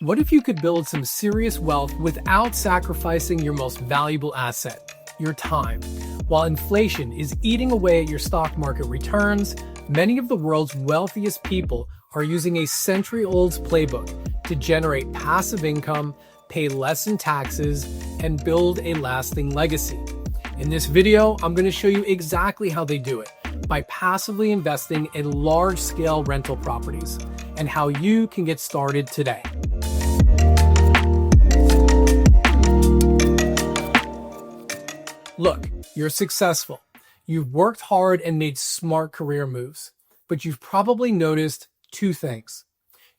What if you could build some serious wealth without sacrificing your most valuable asset, your time? While inflation is eating away at your stock market returns, many of the world's wealthiest people are using a century-old playbook to generate passive income, pay less in taxes, and build a lasting legacy. In this video, I'm going to show you exactly how they do it by passively investing in large-scale rental properties and how you can get started today. Look, you're successful. You've worked hard and made smart career moves, but you've probably noticed two things.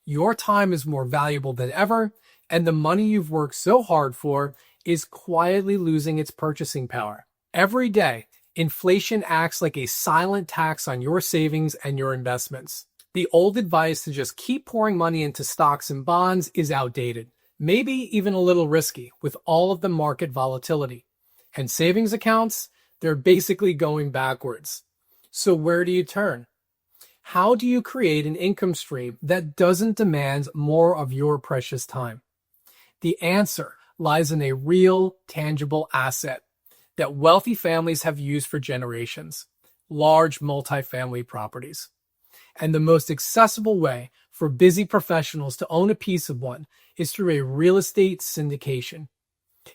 Your time is more valuable than ever, and the money you've worked so hard for is quietly losing its purchasing power. Every day, inflation acts like a silent tax on your savings and your investments. The old advice to just keep pouring money into stocks and bonds is outdated, maybe even a little risky with all of the market volatility. And savings accounts, they're basically going backwards. So where do you turn? How do you create an income stream that doesn't demand more of your precious time? The answer lies in a real, tangible asset that wealthy families have used for generations: large multifamily properties. And the most accessible way for busy professionals to own a piece of one is through a real estate syndication.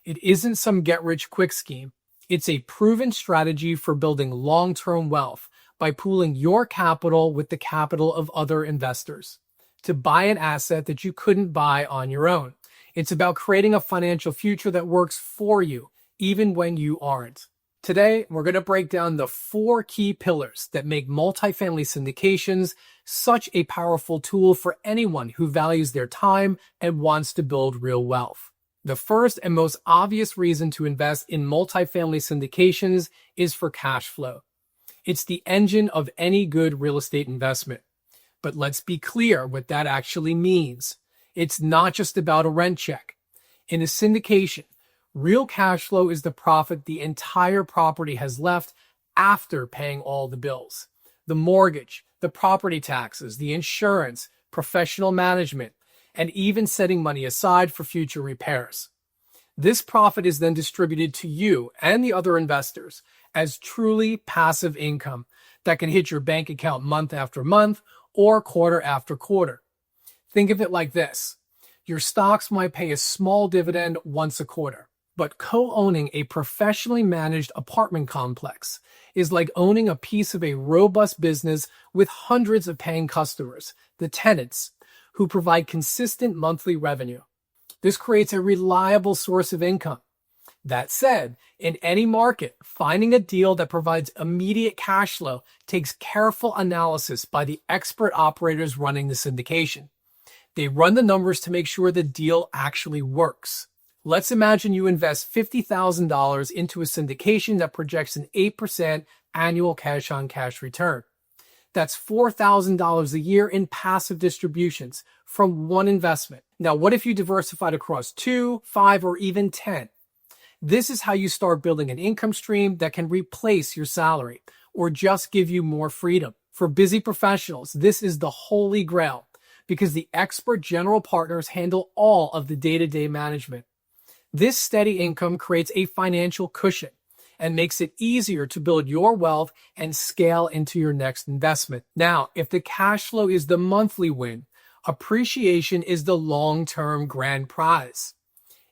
It isn't some get-rich-quick scheme. It's a proven strategy for building long-term wealth by pooling your capital with the capital of other investors to buy an asset that you couldn't buy on your own. It's about creating a financial future that works for you, even when you aren't. Today, we're going to break down the 4 key pillars that make multifamily syndications such a powerful tool for anyone who values their time and wants to build real wealth. The first and most obvious reason to invest in multifamily syndications is for cash flow. It's the engine of any good real estate investment. But let's be clear what that actually means. It's not just about a rent check. In a syndication, real cash flow is the profit the entire property has left after paying all the bills: the mortgage, the property taxes, the insurance, professional management, and even setting money aside for future repairs. This profit is then distributed to you and the other investors as truly passive income that can hit your bank account month after month or quarter after quarter. Think of it like this. Your stocks might pay a small dividend once a quarter, but co-owning a professionally managed apartment complex is like owning a piece of a robust business with hundreds of paying customers, the tenants, who provide consistent monthly revenue. This creates a reliable source of income. That said, in any market, finding a deal that provides immediate cash flow takes careful analysis by the expert operators running the syndication. They run the numbers to make sure the deal actually works. Let's imagine you invest $50,000 into a syndication that projects an 8% annual cash-on-cash return. That's $4,000 a year in passive distributions from one investment. Now, what if you diversified across 2, 5, or even 10? This is how you start building an income stream that can replace your salary or just give you more freedom. For busy professionals, this is the holy grail because the expert general partners handle all of the day-to-day management. This steady income creates a financial cushion and makes it easier to build your wealth and scale into your next investment. Now, if the cash flow is the monthly win, appreciation is the long-term grand prize.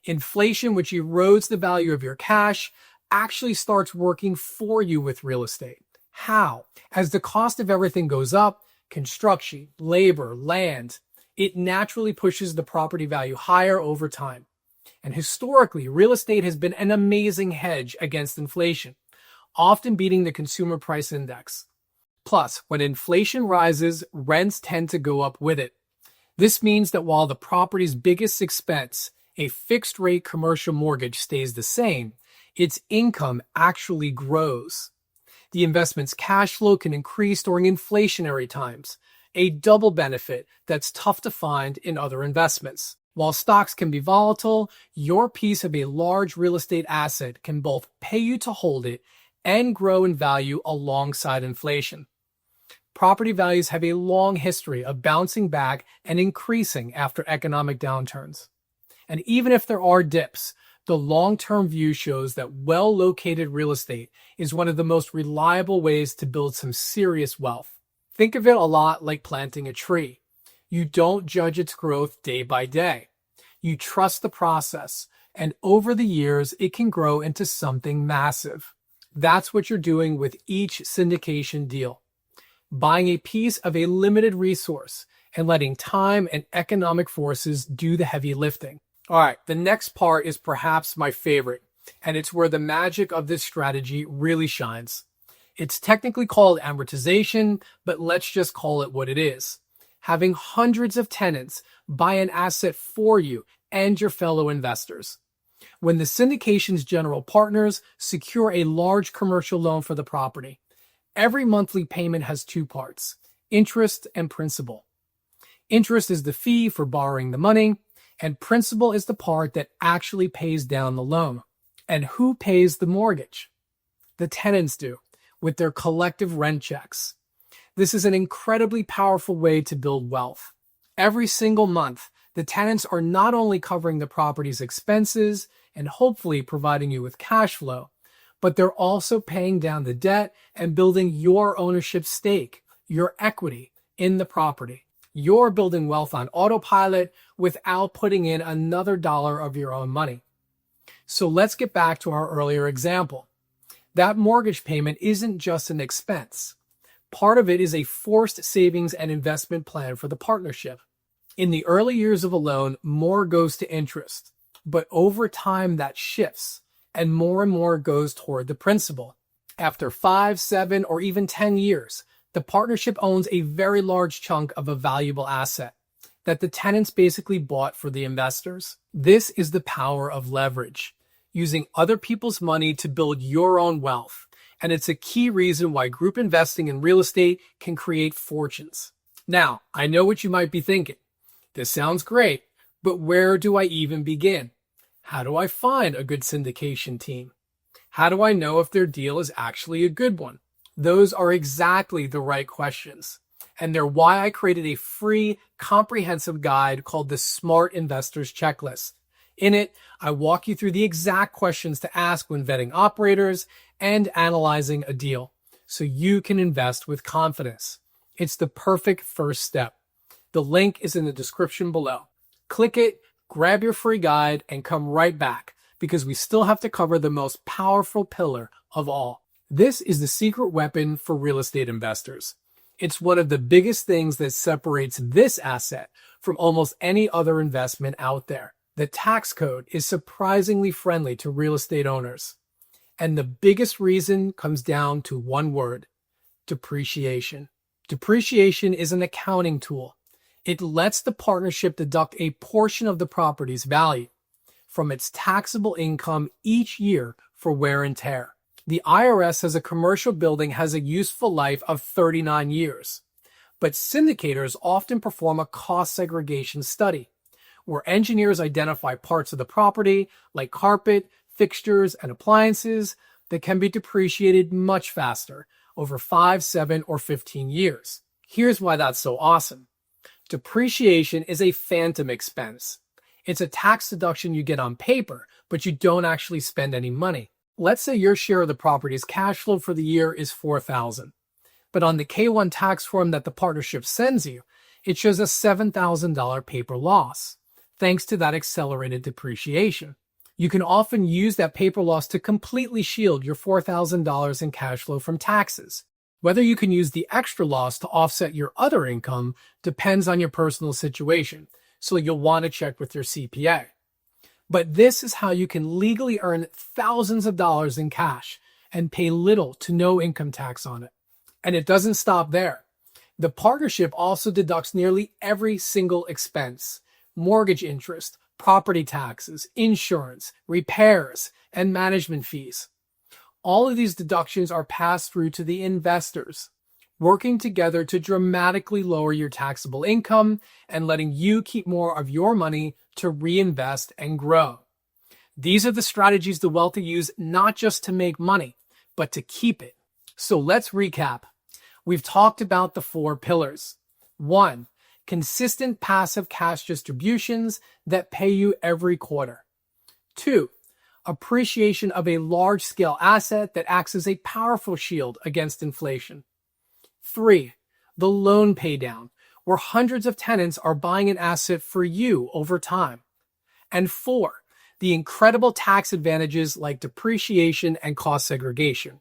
Inflation, which erodes the value of your cash, actually starts working for you with real estate. How? As the cost of everything goes up, construction, labor, land, it naturally pushes the property value higher over time. And historically, real estate has been an amazing hedge against inflation, often beating the consumer price index. Plus, when inflation rises, rents tend to go up with it. This means that while the property's biggest expense, a fixed-rate commercial mortgage, stays the same, its income actually grows. The investment's cash flow can increase during inflationary times, a double benefit that's tough to find in other investments. While stocks can be volatile, your piece of a large real estate asset can both pay you to hold it and grow in value alongside inflation. Property values have a long history of bouncing back and increasing after economic downturns. And even if there are dips, the long-term view shows that well-located real estate is one of the most reliable ways to build some serious wealth. Think of it a lot like planting a tree. You don't judge its growth day by day. You trust the process, and over the years, it can grow into something massive. That's what you're doing with each syndication deal. Buying a piece of a limited resource and letting time and economic forces do the heavy lifting. All right, the next part is perhaps my favorite, and it's where the magic of this strategy really shines. It's technically called amortization, but let's just call it what it is. Having hundreds of tenants buy an asset for you and your fellow investors. When the syndication's general partners secure a large commercial loan for the property, every monthly payment has two parts: interest and principal. Interest is the fee for borrowing the money, and principal is the part that actually pays down the loan. And who pays the mortgage? The tenants do, with their collective rent checks. This is an incredibly powerful way to build wealth. Every single month, the tenants are not only covering the property's expenses and hopefully providing you with cash flow, but they're also paying down the debt and building your ownership stake, your equity in the property. You're building wealth on autopilot without putting in another dollar of your own money. So let's get back to our earlier example. That mortgage payment isn't just an expense. Part of it is a forced savings and investment plan for the partnership. In the early years of a loan, more goes to interest, but over time that shifts, and more goes toward the principal. After 5, 7, or even 10 years, the partnership owns a very large chunk of a valuable asset that the tenants basically bought for the investors. This is the power of leverage, using other people's money to build your own wealth. And it's a key reason why group investing in real estate can create fortunes. Now, I know what you might be thinking. This sounds great, but where do I even begin? How do I find a good syndication team? How do I know if their deal is actually a good one? Those are exactly the right questions, and they're why I created a free, comprehensive guide called the Smart Investors Checklist. In it, I walk you through the exact questions to ask when vetting operators and analyzing a deal, so you can invest with confidence. It's the perfect first step. The link is in the description below. Click it, grab your free guide, and come right back, because we still have to cover the most powerful pillar of all. This is the secret weapon for real estate investors. It's one of the biggest things that separates this asset from almost any other investment out there. The tax code is surprisingly friendly to real estate owners. And the biggest reason comes down to one word: depreciation. Depreciation is an accounting tool. It lets the partnership deduct a portion of the property's value from its taxable income each year for wear and tear. The IRS says a commercial building has a useful life of 39 years, but syndicators often perform a cost segregation study, where engineers identify parts of the property, like carpet, fixtures, and appliances, that can be depreciated much faster, over 5, 7, or 15 years. Here's why that's so awesome. Depreciation is a phantom expense. It's a tax deduction you get on paper, but you don't actually spend any money. Let's say your share of the property's cash flow for the year is $4,000, but on the K-1 tax form that the partnership sends you, it shows a $7,000 paper loss, thanks to that accelerated depreciation. You can often use that paper loss to completely shield your $4,000 in cash flow from taxes. Whether you can use the extra loss to offset your other income depends on your personal situation, so you'll want to check with your CPA. But this is how you can legally earn thousands of dollars in cash and pay little to no income tax on it. And it doesn't stop there. The partnership also deducts nearly every single expense: mortgage interest, property taxes, insurance, repairs, and management fees. All of these deductions are passed through to the investors, working together to dramatically lower your taxable income and letting you keep more of your money to reinvest and grow. These are the strategies the wealthy use not just to make money, but to keep it. So let's recap. We've talked about the 4 pillars. 1. Consistent passive cash distributions that pay you every quarter. 2. Appreciation of a large-scale asset that acts as a powerful shield against inflation. 3. The loan paydown, where hundreds of tenants are buying an asset for you over time. And 4. The incredible tax advantages like depreciation and cost segregation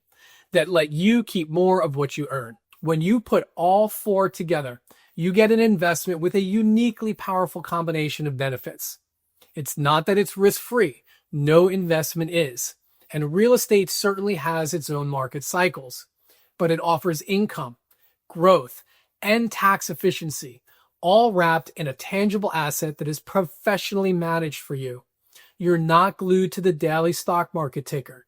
that let you keep more of what you earn. When you put all 4 together, you get an investment with a uniquely powerful combination of benefits. It's not that it's risk-free. No investment is. And real estate certainly has its own market cycles. But it offers income, growth, and tax efficiency, all wrapped in a tangible asset that is professionally managed for you. You're not glued to the daily stock market ticker.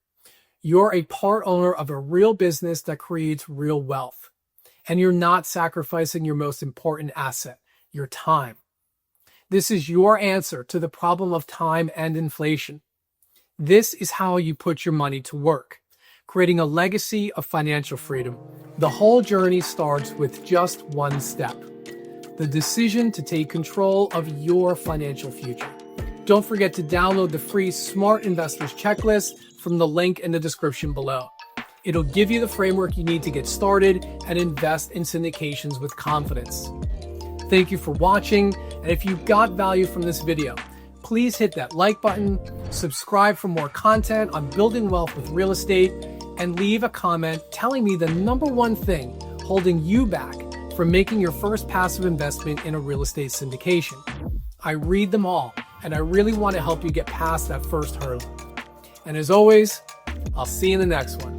You're a part owner of a real business that creates real wealth. And you're not sacrificing your most important asset, your time. This is your answer to the problem of time and inflation. This is how you put your money to work, creating a legacy of financial freedom. The whole journey starts with just one step: the decision to take control of your financial future. Don't forget to download the free Smart Investors Checklist from the link in the description below. It'll give you the framework you need to get started and invest in syndications with confidence. Thank you for watching, and if you got value from this video, please hit that like button, subscribe for more content on building wealth with real estate, and leave a comment telling me the number one thing holding you back from making your first passive investment in a real estate syndication. I read them all, and I really want to help you get past that first hurdle. And as always, I'll see you in the next one.